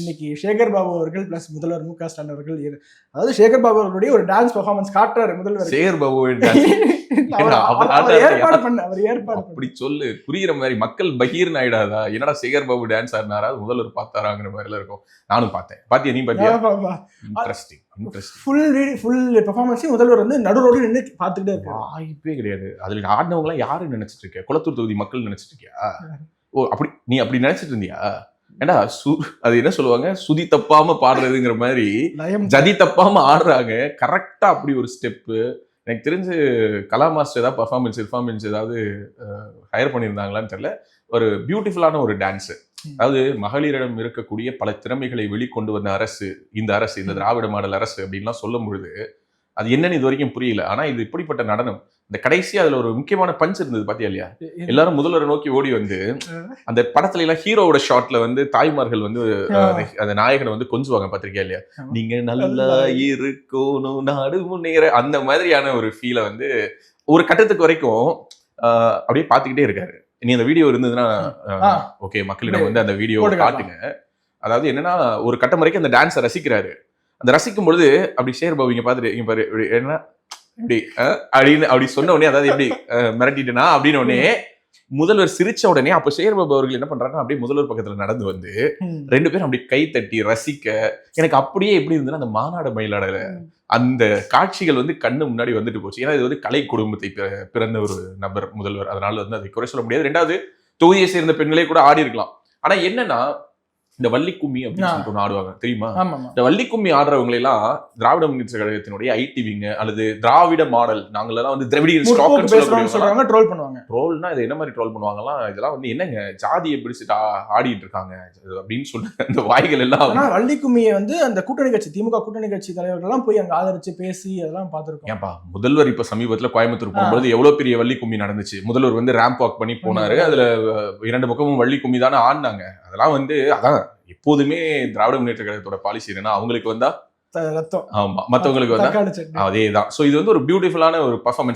இன்னைக்கு சேகர் பாபு அவர்கள் பிளஸ் முதல்வர் மு.க. ஸ்டாலின் அவர்கள் அதாவது சேகர் பாபு அவர்களுடைய ஒரு டான்ஸ் பெர்ஃபார்மன்ஸ் காட்டுறாரு முதல்வர். சேகர் பாபு அப்படி சொல்லு புரியுற மாதிரி மக்கள் பகீர்னு ஆயிடாதா? என்னடா சேகர் பாபு டான்ஸ் ஆடினாரா முதல்வர் பார்த்தாராங்கிற மாதிரில இருக்கும். நானும் பார்த்தேன். பாத்தியா நீ? பாத்தியா? இன்ட்ரெஸ்டிங். ஃபுல் பெர்ஃபார்மன்ஸையும் முதல்வர் வந்து நடு ரோட்ல நின்று பார்த்துக்கிட்டே இருக்காரு. வாய்ப்பே கிடையாது. அதுல ஆடினவங்க எல்லாம் யாரு நினைச்சிட்டு இருக்க? குளத்தூர் தொகுதி மக்கள் நினைச்சிட்டு இருக்கியா? ஓ அப்படி நீ அப்படி நினைச்சிட்டு இருந்தியா? ஏண்டா அது என்ன சொல்லுவாங்க, சுதி தப்பாம பாடுறதுங்கிற மாதிரி ஜதி தப்பாம ஆடுறாங்க. கரெக்டா அப்படி ஒரு ஸ்டெப்பு. எனக்கு தெரிஞ்சு கலா மாஸ்டர் ஏதாவது பர்ஃபார்மன்ஸ் ஏதாவது ஹையர் பண்ணியிருந்தாங்களான்னு தெரியல. ஒரு பியூட்டிஃபுல்லான ஒரு டான்ஸு. அதாவது மகளிரிடம் இருக்கக்கூடிய பல திறமைகளை வெளிக்கொண்டு வந்த அரசு இந்த திராவிட மாடல் அரசு அப்படின்லாம் சொல்லும் பொழுது அது என்னன்னு இது வரைக்கும் புரியல. ஆனா இது இப்படிப்பட்ட நடனம். இந்த கடைசியா அதுல ஒரு முக்கியமான பஞ்ச் இருந்தது பாத்தியா இல்லையா? எல்லாரும் முதல்வரை நோக்கி ஓடி வந்து அந்த படத்துல எல்லாம் ஹீரோவோட ஷாட்ல வந்து தாய்மார்கள் வந்து அந்த நாயகனை வந்து கொஞ்சுவாங்க பாத்திருக்கியா இல்லையா? நீங்க நல்லா இருக்கணும் நாடு முன்னேற, அந்த மாதிரியான ஒரு ஃபீலை வந்து ஒரு கட்டத்துக்கு வரைக்கும் அப்படியே பாத்துக்கிட்டே இருக்காரு. நீ அந்த வீடியோ இருந்ததுன்னா ஓகே, மக்களிடம் வந்து அந்த வீடியோ காட்டுங்க. அதாவது என்னன்னா ஒரு கட்டம் வரைக்கும் அந்த டான்ஸை ரசிக்கிறாரு. அந்த ரசிக்கும் பொழுது அப்படி சேகர் பாபு இங்க பாரு என்ன இப்படி அப்படின்னு அப்படி சொன்ன உடனே, அதாவது எப்படி மிரட்டிட்டுனா அப்படின்னு உடனே முதல்வர் சிரிச்ச உடனே அப்ப சேகர் பாபு அவர்கள் என்ன பண்றாங்க, அப்படியே முதல்வர் பக்கத்துல நடந்து வந்து 2 பேரும் அப்படி கை தட்டி ரசிக்க, எனக்கு அப்படியே எப்படி இருந்ததுன்னா அந்த மாநாடு மயிலாடல அந்த காட்சிகள் வந்து கண்ணு முன்னாடி வந்துட்டு போச்சு. ஏன்னா இது வந்து கலை குடும்பத்தை பிறந்த ஒரு நபர் முதல்வர், அதனால வந்து அதை குறை சொல்ல முடியாது. 2வது தொகுதியை சேர்ந்த பெண்களே கூட ஆடி இருக்கலாம். ஆனா என்னன்னா இந்த வள்ளி கும்மி அப்படின்னு சொல்லிட்டு ஒன்று ஆடுவாங்க தெரியுமா? இந்த வள்ளி கும்மி ஆடுறவங்களை எல்லாம் திராவிட முன்னேற்ற கழகத்தினுடைய ஐடிவிங்க அல்லது திராவிட மாடல் நாங்களெல்லாம் வந்து திராவிடியன் சொல்றாங்க, ட்ரோல் பண்ணுவாங்க. ட்ரோல்னா இது என்ன மாதிரி ட்ரோல் பண்ணுவாங்கலாம், இதெல்லாம் வந்து என்னங்க ஜாதியை பிடிச்சிட்டு ஆடிட்டு இருக்காங்க அப்படின்னு சொல்லிட்டு அந்த வாய்கள் எல்லாம். வள்ளி கும்மியை வந்து அந்த கூட்டணி கட்சி திமுக கூட்டணி கட்சி தலைவர்கள் எல்லாம் போய் அங்க ஆதரிச்சு பேசி அதெல்லாம் பார்த்திருக்கோம். ஏன்பா முதல்வர் இப்ப சமீபத்துல கோயம்புத்தூர் போகும்போது எவ்வளவு பெரிய வள்ளி கும்மி நடந்துச்சு. முதல்வர் வந்து ரேம்ப் வாக் பண்ணி போனாரு. அதுல 2 பக்கமும் வள்ளி கும்மி தானே ஆடினாங்க. அதெல்லாம் வந்து அதான் எப்போதுமே திராவிட முன்னேற்ற கழகத்தோட பாலிசி என்னன்னா அவங்களுக்கு வந்தா ரத்தம், ஆமா மத்தவங்களுக்கு வந்தா அதேதான். சோ இது வந்து ஒரு பியூட்டிஃபுல்லான ஒரு பர்ஃபார்மன்ஸ்.